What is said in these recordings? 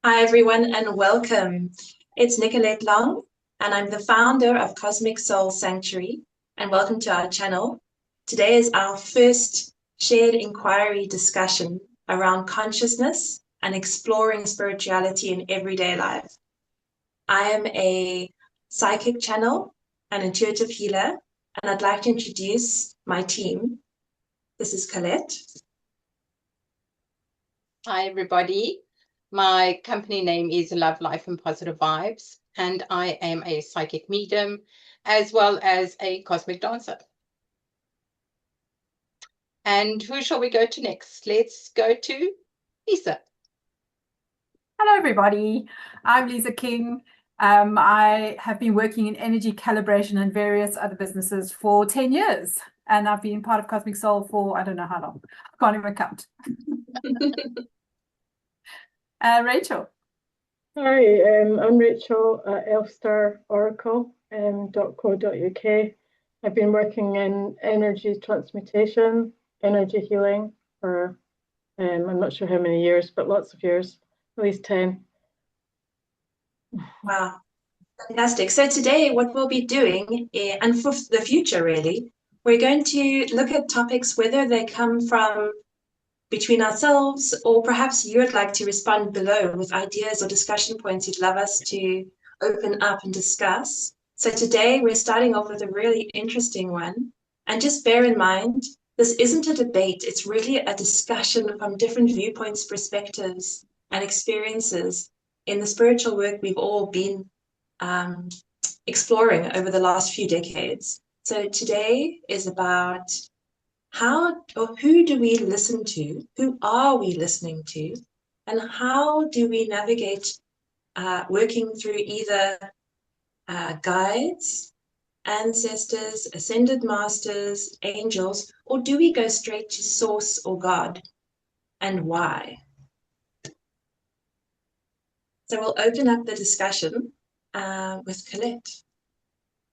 Hi, everyone, and welcome. It's Nicolette Long, and I'm the founder of Cosmic Soul Sanctuary, and welcome to our channel. Today is our first shared inquiry discussion around consciousness and exploring spirituality in everyday life. I am a psychic channel, an intuitive healer, and I'd like to introduce my team. This is Collette. Hi, everybody. My company name is Love, Life and Positive Vibes, and I am a psychic medium as well as a cosmic dancer. And who shall we go to next? Let's go to Lisa. Hello, everybody. I'm Liza King. I have been working in energy calibration and various other businesses for 10 years, and I've been part of Cosmic Soul for I don't know how long. I can't even count. Rachel. Hi, I'm Rachael at Elfstar Oracle .co.uk. I've been working in energy transmutation, energy healing for I'm not sure how many years, but lots of years, at least 10. Wow. Fantastic. So today what we'll be doing, and for the future really, we're going to look at topics, whether they come from between ourselves or perhaps you would like to respond below with ideas or discussion points you'd love us to open up and discuss. So today we're starting off with a really interesting one. And just bear in mind, this isn't a debate. It's really a discussion from different viewpoints, perspectives, and experiences in the spiritual work we've all been exploring over the last few decades. So today is about how or who do we listen to? Who are we listening to? And how do we navigate working through either guides, ancestors, ascended masters, angels, or do we go straight to source or God? And why? So we'll open up the discussion with Collette.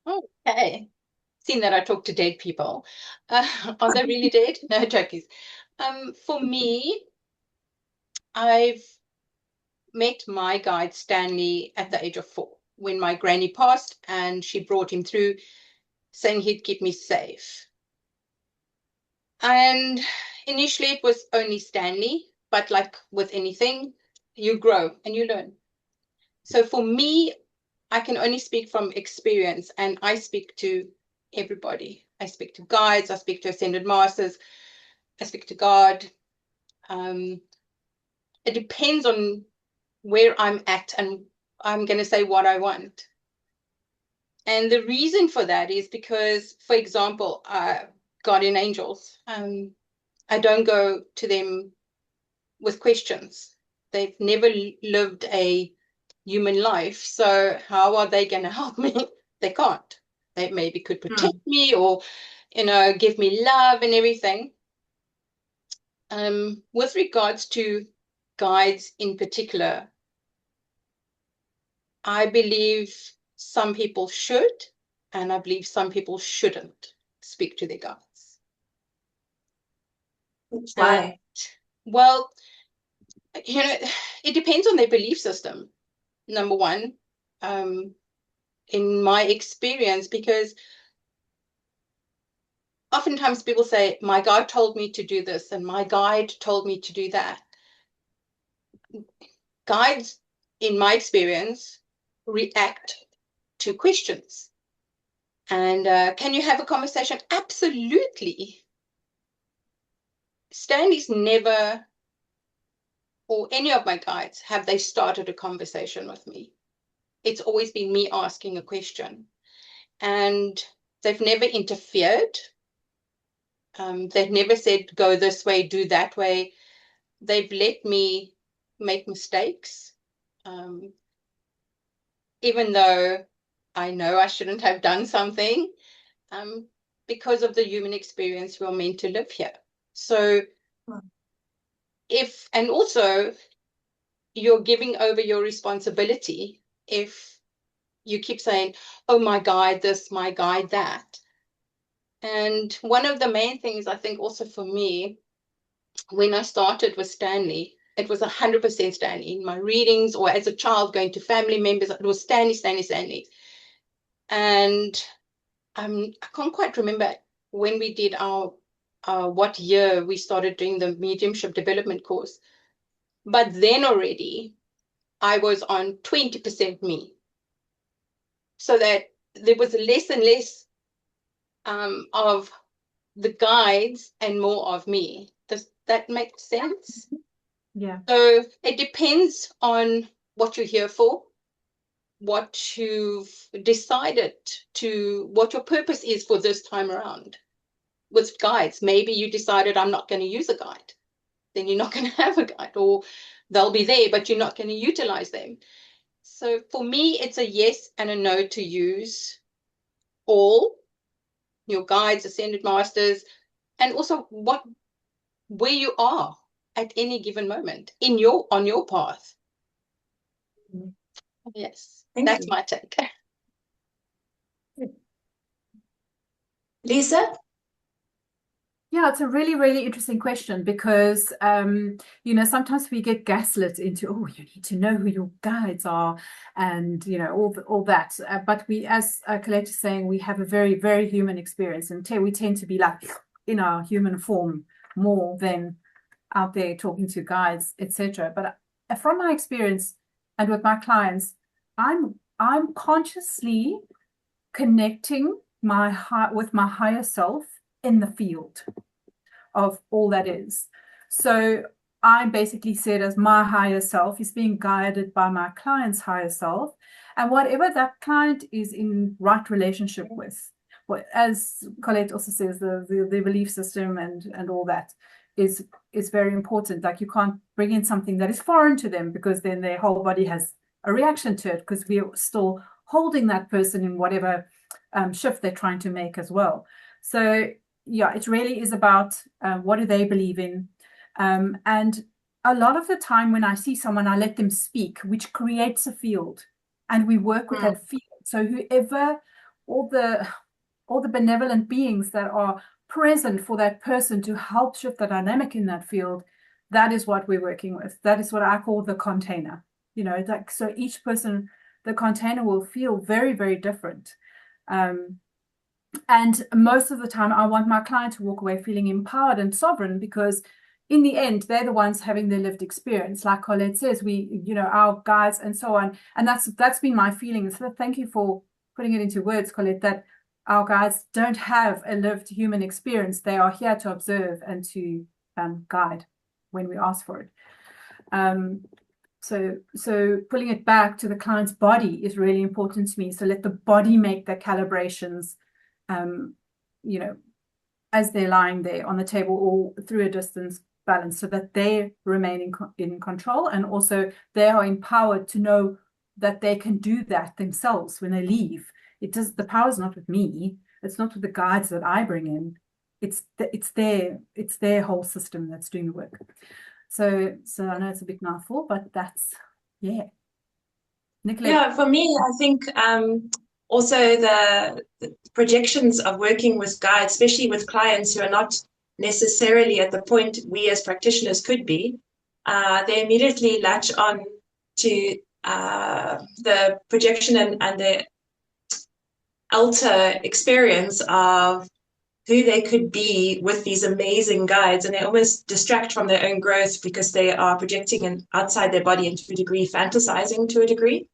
Okay. Seeing that I talk to dead people. Are they really dead? No, jokies. For me, I've met my guide Stanley at the age of 4 when my granny passed, and she brought him through saying he'd keep me safe. And initially it was only Stanley, but like with anything, you grow and you learn. So for me, I can only speak from experience, and I speak to everybody. I speak to guides, I speak to ascended masters, I speak to God. It depends on where I'm at, and I'm going to say what I want. And the reason for that is because, for example, guardian angels, I don't go to them with questions. They've never lived a human life, so how are they going to help me? They can't. They maybe could protect me or, give me love and everything. With regards to guides in particular, I believe some people should, and I believe some people shouldn't speak to their guides. Why? Well, it depends on their belief system, number one, in my experience, because oftentimes people say, my guide told me to do this and my guide told me to do that. Guides, in my experience, react to questions. And can you have a conversation? Absolutely. Stanley's never, or any of my guides, have they started a conversation with me. It's always been me asking a question. And they've never interfered. They've never said, go this way, do that way. They've let me make mistakes. Even though I know I shouldn't have done something, because of the human experience we're meant to live here. So and also you're giving over your responsibility if you keep saying, oh, my guide this, my guide that. And one of the main things I think also for me, when I started with Stanley, it was 100% Stanley. In my readings or as a child going to family members, it was Stanley, Stanley, Stanley. And I can't quite remember when we did our what year we started doing the mediumship development course. But then already I was on 20% me. So that there was less and less of the guides and more of me. Does that make sense? Yeah. So it depends on what you're here for, what you've decided to, what your purpose is for this time around. With guides, maybe you decided I'm not going to use a guide. Then you're not going to have a guide, or they'll be there, but you're not going to utilize them. So for me, it's a yes and a no to use all your guides, ascended masters, and also where you are at any given moment on your path. Yes, that's my take. Lisa? Yeah, it's a really, really interesting question because, sometimes we get gaslit into, oh, you need to know who your guides are and, all that. But we, as Collette is saying, we have a very, very human experience, and we tend to be like in our human form more than out there talking to guides, etc. But from my experience and with my clients, I'm consciously connecting with my higher self in the field of all that is. So I basically said as my higher self is being guided by my client's higher self, and whatever that client is in right relationship with, as Collette also says, the belief system and all that is very important. Like, you can't bring in something that is foreign to them, because then their whole body has a reaction to it, because we're still holding that person in whatever shift they're trying to make as well. So yeah, it really is about what do they believe in. And a lot of the time when I see someone, I let them speak, which creates a field, and we work with that field. So whoever, all the benevolent beings that are present for that person to help shift the dynamic in that field, that is what we're working with. That is what I call the container. So each person, the container will feel very, very different. And most of the time, I want my client to walk away feeling empowered and sovereign, because in the end, they're the ones having their lived experience. Like Collette says, our guides and so on. And that's been my feeling. So thank you for putting it into words, Collette, that our guides don't have a lived human experience. They are here to observe and to guide when we ask for it. So pulling it back to the client's body is really important to me. So let the body make the calibrations, as they're lying there on the table or through a distance balance, so that they remain in control, and also they are empowered to know that they can do that themselves when they leave. The power is not with me. It's not with the guides that I bring in. It's their whole system that's doing the work. So I know it's a big mouthful, but that's, yeah. Nicola. Yeah, for me, I think also the projections of working with guides, especially with clients who are not necessarily at the point we as practitioners could be, they immediately latch on to the projection and the alter experience of who they could be with these amazing guides, and they almost distract from their own growth because they are projecting outside their body, and to a degree fantasizing to a degree.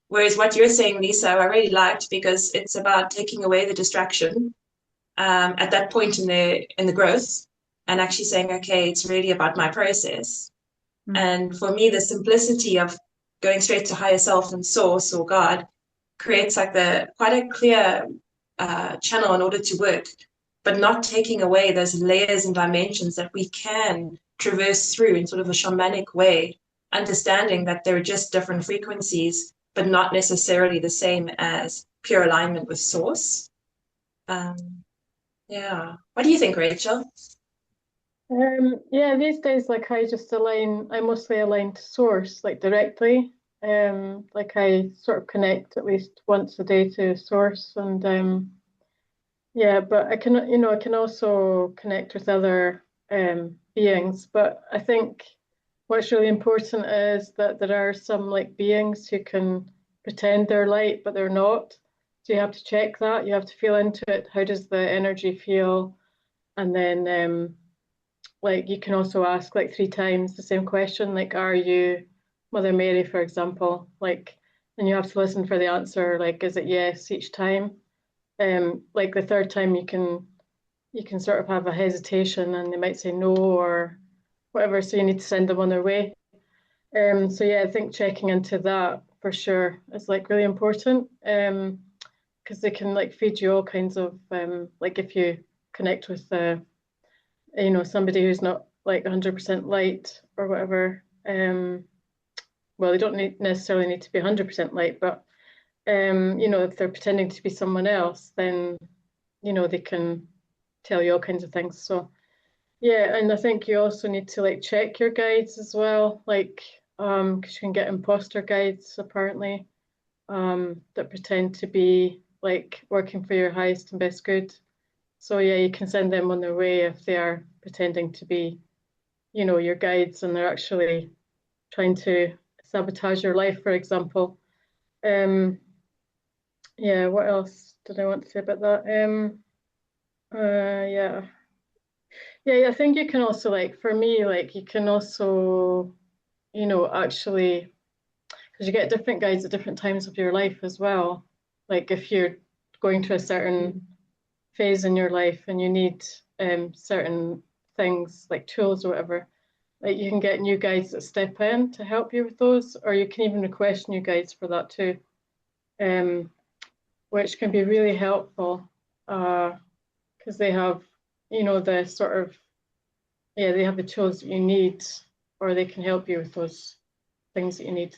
Whereas what you're saying, Lisa, I really liked, because it's about taking away the distraction at that point in the growth, and actually saying, okay, it's really about my process. And for me, the simplicity of going straight to higher self and source or God creates like quite a clear channel in order to work, but not taking away those layers and dimensions that we can traverse through in sort of a shamanic way, understanding that they're just different frequencies, but not necessarily the same as pure alignment with source. Yeah. What do you think, Rachael? Yeah, these days, like, I mostly align to source, like, directly. Like, I sort of connect at least once a day to source, and yeah, but I can also connect with other beings. But I think what's really important is that there are some like beings who can pretend they're light, but they're not. So you have to check that. You have to feel into it. How does the energy feel? And then like you can also ask like 3 times the same question, like, are you Mother Mary, for example? Like, and you have to listen for the answer, like, is it yes each time? Like the third time you can sort of have a hesitation and they might say no or whatever, so you need to send them on their way. So yeah, I think checking into that for sure is like really important. Because they can like feed you all kinds of like if you connect with somebody who's not like 100% light or whatever. Well, they don't necessarily need to be 100% light, but if they're pretending to be someone else, then they can tell you all kinds of things. So yeah, and I think you also need to like check your guides as well, like because you can get imposter guides apparently, that pretend to be like working for your highest and best good. So yeah, you can send them on their way if they are pretending to be, your guides and they're actually trying to sabotage your life, for example. Yeah, what else did I want to say about that? Yeah. Yeah, I think you can also like for me, like you can also, actually because you get different guides at different times of your life as well. Like if you're going through a certain phase in your life and you need certain things like tools or whatever, like you can get new guides that step in to help you with those, or you can even request new guides for that too, which can be really helpful because they have, the sort of, yeah, they have the tools that you need, or they can help you with those things that you need.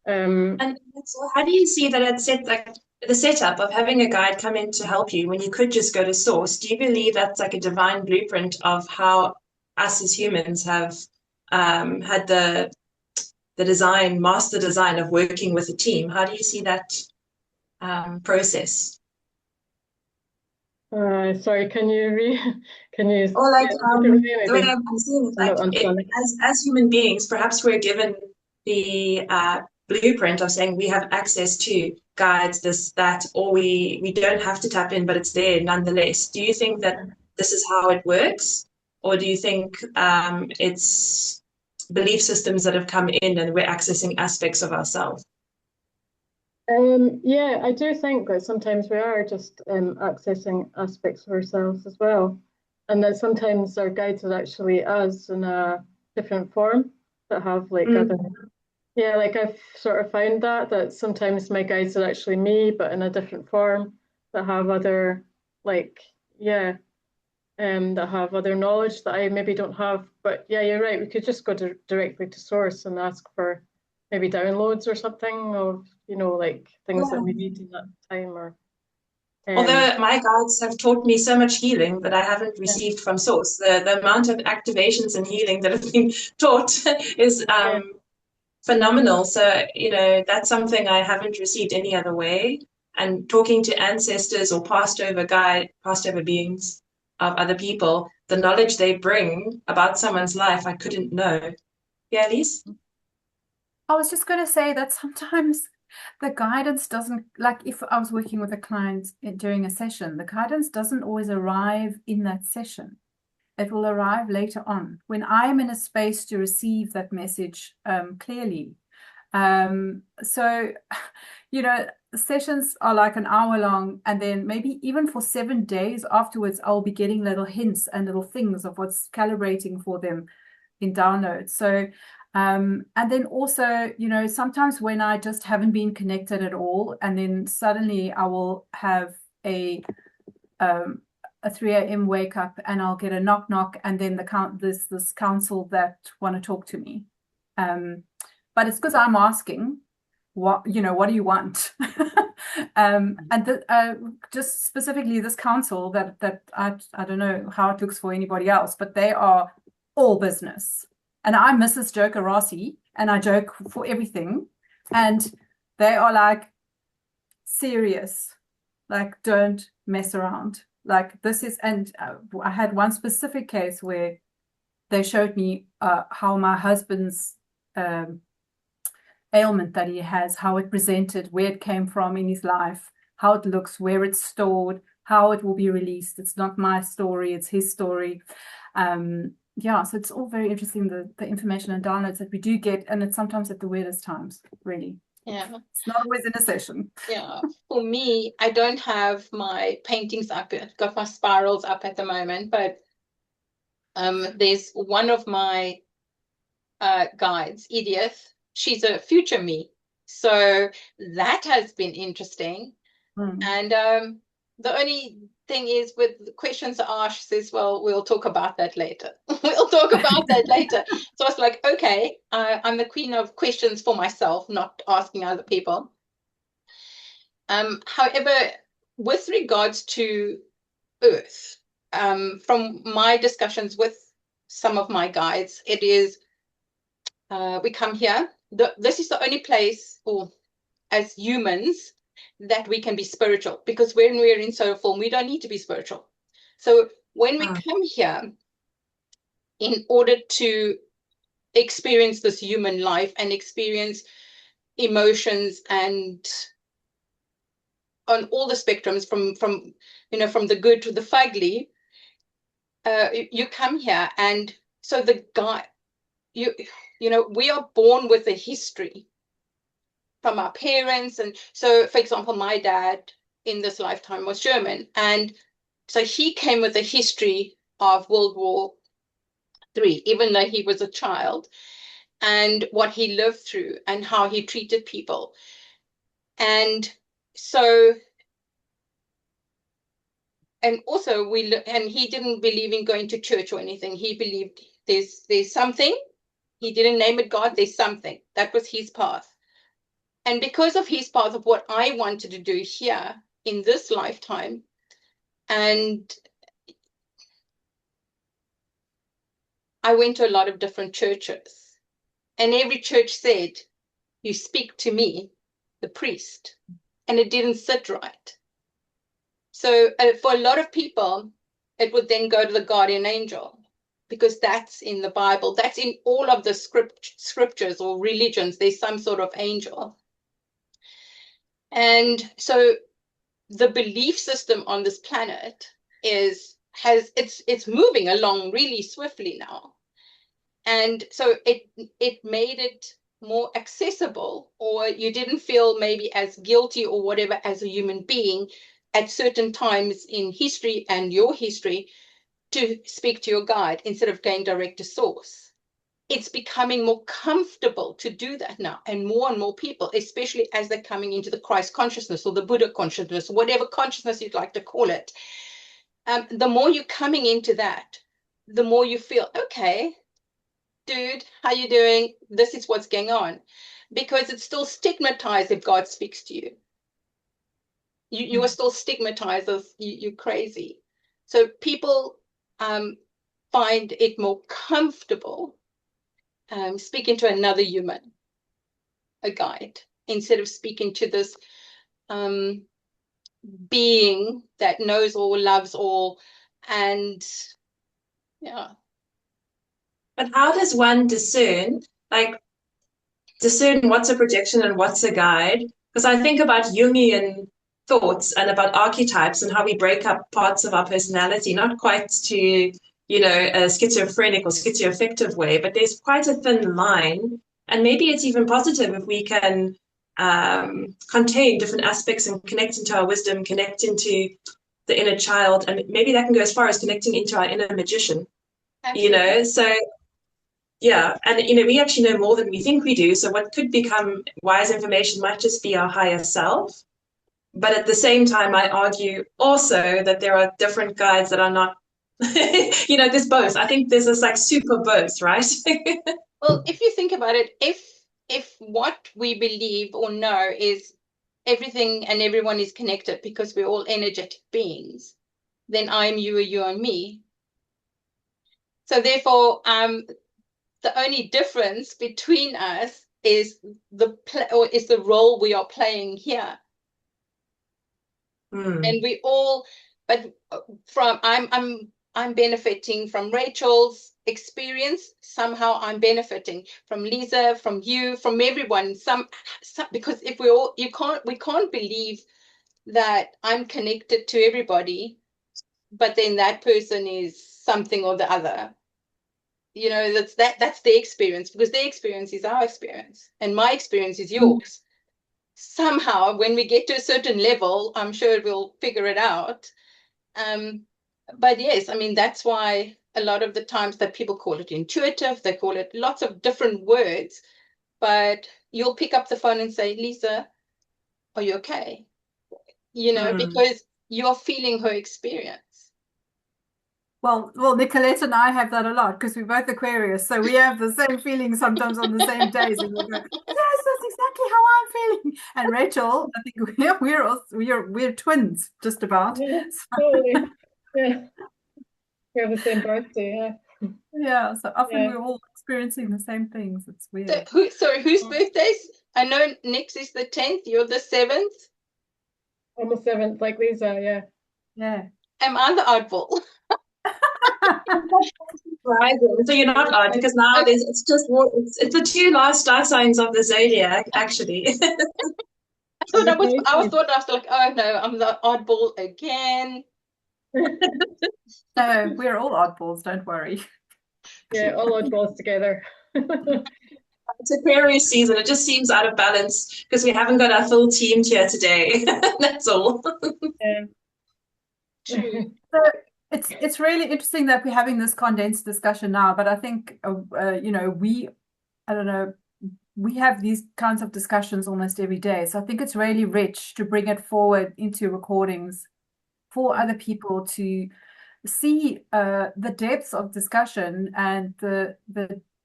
And so how do you see that it's like the setup of having a guide come in to help you when you could just go to source? Do you believe that's like a divine blueprint of how us as humans have had the master design of working with a team? How do you see that process? Sorry, can you Or like the way maybe? I'm seeing it, I'm like not understanding. as human beings, perhaps we're given the blueprint of saying we have access to guides, this, that, or we don't have to tap in, but it's there nonetheless. Do you think that this is how it works? Or do you think it's belief systems that have come in and we're accessing aspects of ourselves? Yeah, I do think that sometimes we are just accessing aspects of ourselves as well. And that sometimes our guides are actually us in a different form that have like other, yeah, like I've sort of found that sometimes my guides are actually me, but in a different form that have other, like, yeah, that have other knowledge that I maybe don't have. But yeah, you're right. We could just go directly to source and ask for maybe downloads or something of, like things that we need in that time or Although my guides have taught me so much healing that I haven't received from source, the amount of activations and healing that have been taught is phenomenal. So, that's something I haven't received any other way. And talking to ancestors or past over beings of other people, the knowledge they bring about someone's life, I couldn't know. Yeah, Lise? I was just going to say that sometimes the guidance doesn't, like if I was working with a client during a session, the guidance doesn't always arrive in that session. It will arrive later on when I'm in a space to receive that message clearly. So, sessions are like an hour long, and then maybe even for 7 days afterwards, I'll be getting little hints and little things of what's calibrating for them in downloads. So, and then also, sometimes when I just haven't been connected at all, and then suddenly I will have a 3 a.m. wake up and I'll get a knock knock, and then this council that want to talk to me. But it's because I'm asking, what do you want? And just specifically this council that I don't know how it looks for anybody else, but they are all business. And I'm Mrs. Jokerassi, and I joke for everything. And they are like serious, like don't mess around. Like this is, and I had one specific case where they showed me how my husband's ailment that he has, how it presented, where it came from in his life, how it looks, where it's stored, how it will be released. It's not my story, it's his story. Yeah, so it's all very interesting, the information and downloads that we do get, and it's sometimes at the weirdest times, really. Yeah. It's not always in a session. Yeah. For me, I don't have my paintings up. I've got my spirals up at the moment, but there's one of my guides, Edith. She's a future me. So that has been interesting. And the only thing is with the questions asked, she says, well, we'll talk about that later. We'll talk about that later. So I was like, okay, I'm the queen of questions for myself, not asking other people. However, with regards to Earth, from my discussions with some of my guides, it is, we come here. This is the only place, or as humans, that we can be spiritual, because when we're in soul form, we don't need to be spiritual. So when we come here, in order to experience this human life and experience emotions and on all the spectrums, from the good to the fugly, you come here, and so the guy, we are born with a history from our parents. And so, for example, my dad in this lifetime was German, and so he came with a history of World War III, even though he was a child, and what he lived through and how he treated people. And so, and also and he didn't believe in going to church or anything. He believed there's something. He didn't name it God. There's something. That was his path. And because of his path of what I wanted to do here in this lifetime, and I went to a lot of different churches, and every church said, you speak to me, the priest, and it didn't sit right. So for a lot of people, it would then go to the guardian angel, because that's in the Bible. That's in all of the scriptures or religions. There's some sort of angel. And so the belief system on this planet it's moving along really swiftly now. And so it made it more accessible, or you didn't feel maybe as guilty or whatever as a human being at certain times in history and your history to speak to your guide instead of going direct to source. It's becoming more comfortable to do that now, and more people, especially as they're coming into the Christ consciousness or the Buddha consciousness, whatever consciousness you'd like to call it. The more you're coming into that, the more you feel, okay, dude, how you doing? This is what's going on. Because it's still stigmatized if God speaks to you. You are still stigmatized as you're crazy. So people find it more comfortable speaking to another human, a guide, instead of speaking to this being that knows all, loves all, and yeah. But how does one discern what's a projection and what's a guide? Because I think about Jungian thoughts and about archetypes and how we break up parts of our personality, not quite to a schizophrenic or schizoaffective way, but there's quite a thin line. And maybe it's even positive if we can contain different aspects and connect into our wisdom, connect into the inner child, and maybe that can go as far as connecting into our inner magician. Absolutely. So yeah, and we actually know more than we think we do. So what could become wise information might just be our higher self. But at the same time, I argue also that there are different guides that are not, there's both. I think there's this super both, right? Well, if you think about it, if what we believe or know is everything and everyone is connected because we're all energetic beings, then I'm you, you and me. So therefore, the only difference between us is the role we are playing here. And we all, but I'm I'm benefiting from Rachel's experience. Somehow I'm benefiting from Liza, from you, from everyone. Some because if we can't believe that I'm connected to everybody, but then that person is something or the other. You know, that's their experience, because their experience is our experience, and my experience is yours. Somehow, when we get to a certain level, I'm sure we'll figure it out. But yes, I mean, that's why a lot of the times that people call it intuitive, they call it lots of different words, but you'll pick up the phone and say, Liza, are you okay? You know, because you're feeling her experience. Well, Nicolette and I have that a lot because we're both Aquarius, so we have the same feeling sometimes on the same days, and we go, "Yes, that's exactly how I'm feeling." And Rachel, I think we're twins, just about. Yeah, totally. Yeah, we have the same birthday. Yeah. Yeah, so often Yeah. we're all experiencing the same things. It's weird. So whose birthdays? I know Nick's is the 10th, you're the 7th. I'm the 7th, like Liza. Yeah. Yeah. Am I the oddball? Surprising. So you're not odd, because now it's the two last star signs of the zodiac, actually. I thought I was like, oh no, I'm the oddball again. No, we're all oddballs, don't worry. Yeah, all oddballs together. It's Aquarius season. It just seems out of balance because we haven't got our full team here today. That's all. Yeah. True. So it's really interesting that we're having this condensed discussion now, but I think you know, I don't know, we have these kinds of discussions almost every day. So I think it's really rich to bring it forward into recordings for other people to see the depths of discussion and the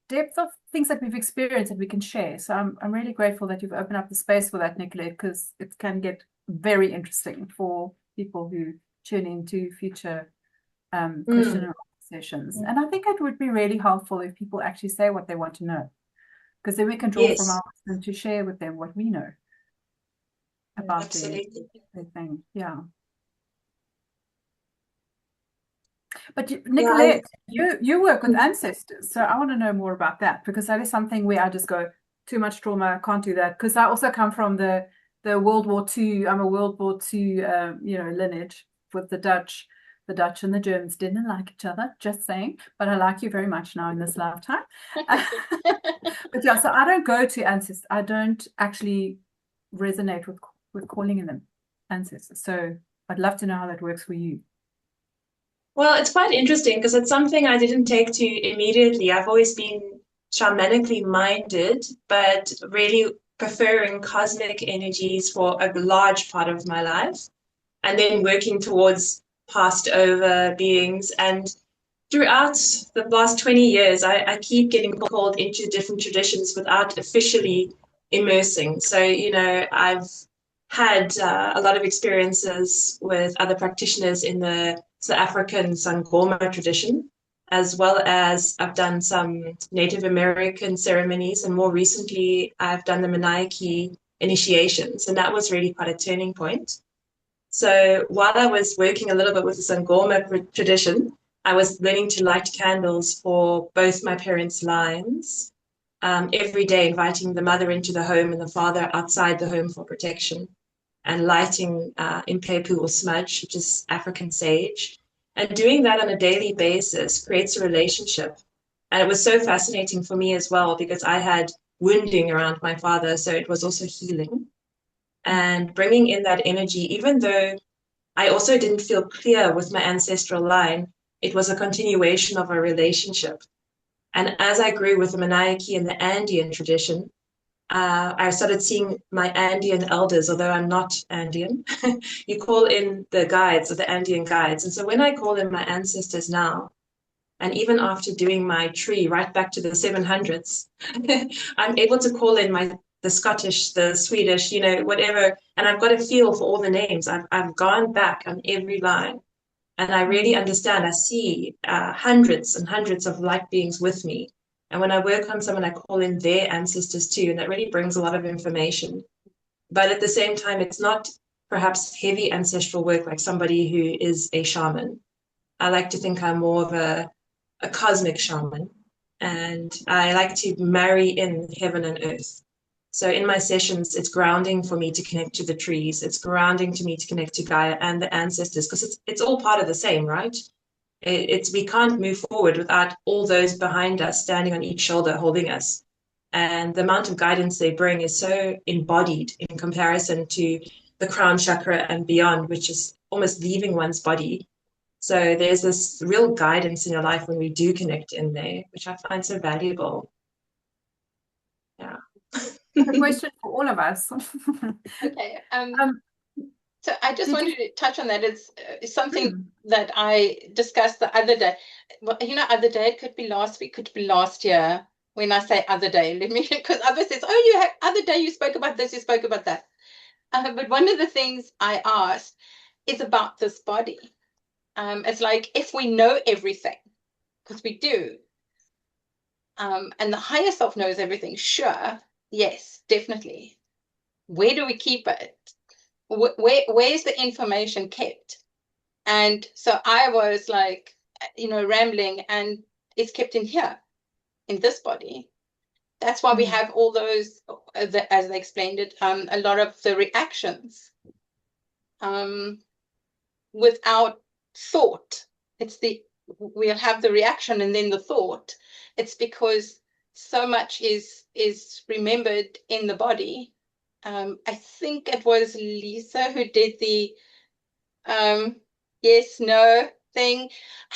depth of things that we've experienced that we can share. So I'm really grateful that you've opened up the space for that, Nicolette, because it can get very interesting for people who tune into future question and answer sessions. And I think it would be really helpful if people actually say what they want to know, because then we can draw from our wisdom to share with them what we know about their thing. Yeah. But Nicolette, you work with ancestors, so I want to know more about that, because that is something where I just go, too much trauma, I can't do that, because I also come from the World War II. I'm a World War II you know, lineage with the Dutch. The Dutch and the Germans didn't like each other, just saying, but I like you very much now in this lifetime. But yeah, so I don't go to ancestors. I don't actually resonate with calling them ancestors. So I'd love to know how that works for you. Well, it's quite interesting because it's something I didn't take to immediately. I've always been shamanically minded, but really preferring cosmic energies for a large part of my life, and then working towards passed over beings. And throughout the last 20 years, I keep getting called into different traditions without officially immersing. So, you know, I've had a lot of experiences with other practitioners in the South African Sangoma tradition, as well as I've done some Native American ceremonies, and more recently I've done the Maniaci initiations, and that was really quite a turning point. So while I was working a little bit with the Sangoma tradition, I was learning to light candles for both my parents' lines, every day, inviting the mother into the home and the father outside the home for protection, and lighting impepu or smudge, which is African sage. And doing that on a daily basis creates a relationship. And it was so fascinating for me as well, because I had wounding around my father, so it was also healing. And bringing in that energy, even though I also didn't feel clear with my ancestral line, it was a continuation of a relationship. And as I grew with the Maniaci and the Andean tradition, I started seeing my Andean elders, although I'm not Andean. You call in the guides, or the Andean guides. And so when I call in my ancestors now, and even after doing my tree right back to the 700s, I'm able to call in the Scottish, the Swedish, you know, whatever. And I've got a feel for all the names. I've gone back on every line. And I really understand. I see hundreds and hundreds of light beings with me. And when I work on someone, I call in their ancestors too. And that really brings a lot of information. But at the same time, it's not perhaps heavy ancestral work like somebody who is a shaman. I like to think I'm more of a cosmic shaman, and I like to marry in heaven and earth. So in my sessions, it's grounding for me to connect to the trees. It's grounding to me to connect to Gaia and the ancestors, because it's all part of the same, right? It's we can't move forward without all those behind us standing on each shoulder holding us. And the amount of guidance they bring is so embodied in comparison to the crown chakra and beyond, which is almost leaving one's body. So there's this real guidance in your life when we do connect in there, which I find so valuable. Yeah. A question for all of us. Okay. Um, So I just did wanted you- to touch on that. It's something that I discussed the other day. Well, you know, other day, it could be last week, could be last year. When I say other day, let me, because others says, oh, you had other day you spoke about this, you spoke about that. But one of the things I asked is about this body. It's like, if we know everything, because we do, and the higher self knows everything, sure, yes, definitely. Where do we keep it? Where's the information kept? And so I was like, you know, rambling, and it's kept in here, in this body. That's why we have all those, as they explained it, a lot of the reactions without thought. We'll have the reaction and then the thought. It's because so much is remembered in the body. I think it was Lisa who did the yes, no thing.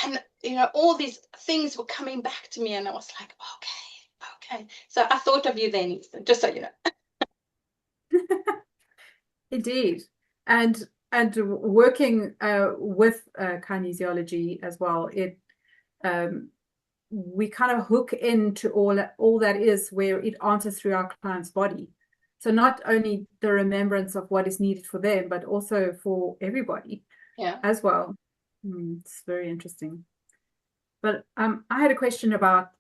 And, you know, all these things were coming back to me, and I was like, okay. So I thought of you then, Lisa, just so you know. Indeed. And working with kinesiology as well, it we kind of hook into all that is where it answers through our client's body. So not only the remembrance of what is needed for them, but also for everybody as well. It's very interesting. But I had a question about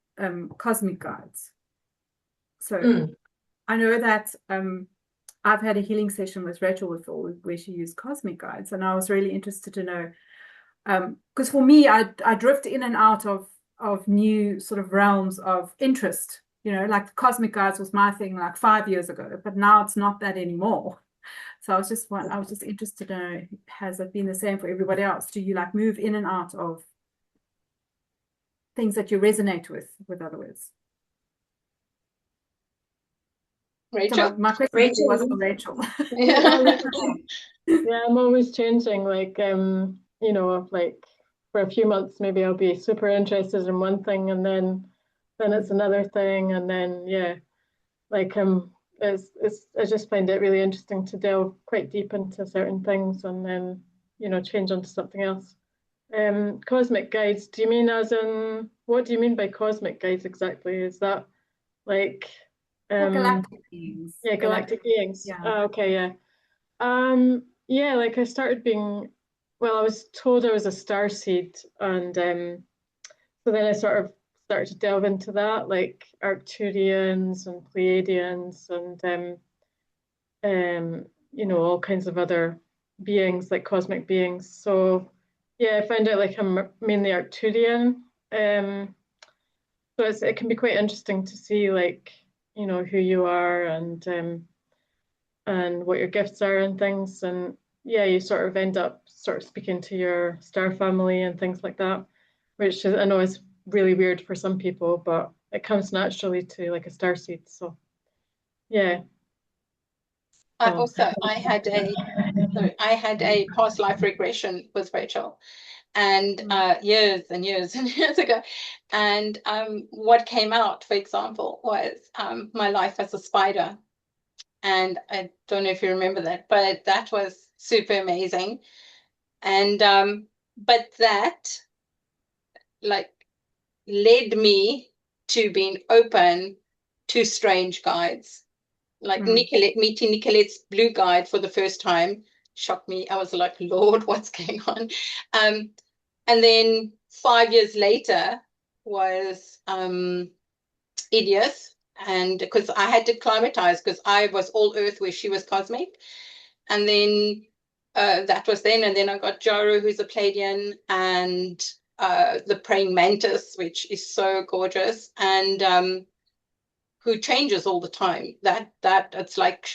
cosmic guides. So I know that I've had a healing session with Rachael before where she used cosmic guides, and I was really interested to know, because for me, I drift in and out of new sort of realms of interest. You know, like the cosmic guides was my thing like 5 years ago, but now it's not that anymore. So I was just interested to know, has it been the same for everybody else? Do you like move in and out of things that you resonate with other words? Rachael? So my question was for Rachael. Yeah, I'm always changing. Like, you know, like for a few months, maybe I'll be super interested in one thing, and then it's another thing, and then like I just find it really interesting to delve quite deep into certain things, and then change onto something else. Cosmic guides. Do you mean as in what do you mean by cosmic guides exactly? Is that like galactic beings? Yeah, galactic beings. Yeah. Okay, yeah. Yeah, like I started being, well, I was told I was a starseed, and so then I sort of started to delve into that, like Arcturians and Pleiadians and all kinds of other beings, like cosmic beings. So yeah, I found out like I'm mainly Arcturian. So it can be quite interesting to see like, who you are and what your gifts are and things. And yeah, you sort of end up sort of speaking to your star family and things like that, which I know is really weird for some people, but it comes naturally to like a starseed. So yeah. I had a past life regression with Rachael, and years and years and years ago. And what came out, for example, was my life as a spider. And I don't know if you remember that, but that was super amazing. And but that like led me to being open to strange guides. Like Nicolette, meeting Nicolette's blue guide for the first time shocked me. I was like, Lord, what's going on? And then 5 years later was Edith, and because I had to climatize because I was all earth where she was cosmic. And then that was then. And then I got Jaro, who's a Pleiadian, and the praying mantis, which is so gorgeous, and who changes all the time. That it's like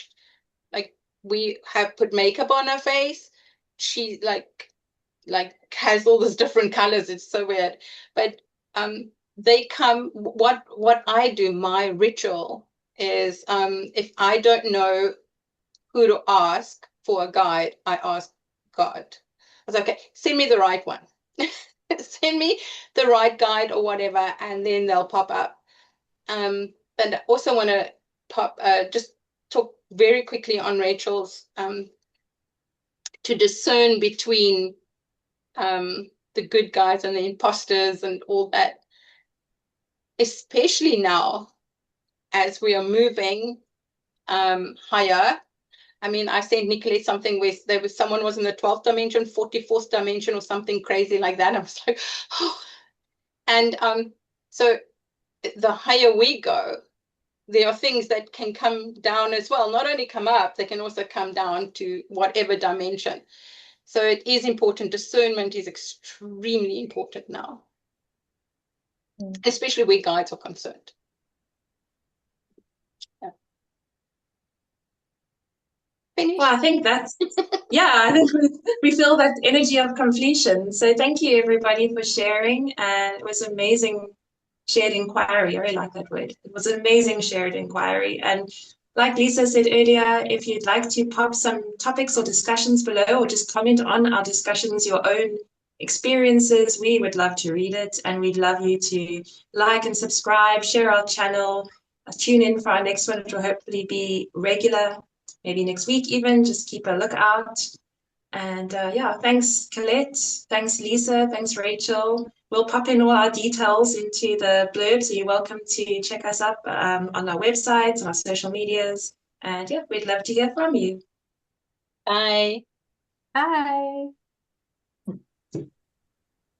we have put makeup on her face. She like has all these different colors. It's so weird. But they come. What I do, my ritual is, if I don't know who to ask for a guide, I ask God. I was like, okay, send me the right one. Send me the right guide or whatever, and then they'll pop up. But I also want to just talk very quickly on Rachael's to discern between the good guys and the imposters and all that, especially now as we are moving higher. I mean, I sent Nicolette something where someone was in the 12th dimension, 44th dimension, or something crazy like that. I was like, oh. And so the higher we go, there are things that can come down as well. Not only come up, they can also come down to whatever dimension. So it is important. Discernment is extremely important now, especially where guides are concerned. Yeah. Finish. Well, I think that's, yeah, I think we feel that energy of completion. So thank you, everybody, for sharing. And it was amazing shared inquiry. I really like that word. It was an amazing shared inquiry. And like Lisa said earlier, if you'd like to pop some topics or discussions below, or just comment on our discussions, your own experiences, we would love to read it. And we'd love you to like and subscribe, share our channel, tune in for our next one, which will hopefully be regular, maybe next week even. Just keep a lookout. And yeah, thanks, Collette. Thanks, Lisa. Thanks, Rachael. We'll pop in all our details into the blurb, so you're welcome to check us up on our websites, on our social medias. And yeah, we'd love to hear from you. Bye. Bye.